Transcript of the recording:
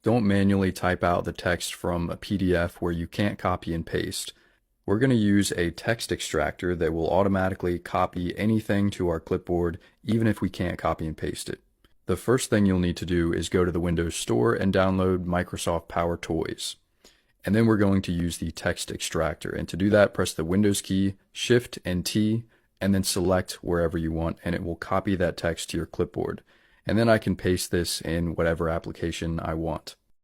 Don't manually type out the text from a PDF where you can't copy and paste. We're going to use a text extractor that will automatically copy anything to our clipboard, even if we can't copy and paste it. The first thing you'll need to do is go to the Windows Store and download Microsoft Power Toys. And then we're going to use the text extractor. And to do that, press the Windows key, Shift and T, and then select wherever you want, and it will copy that text to your clipboard. And then I can paste this in whatever application I want.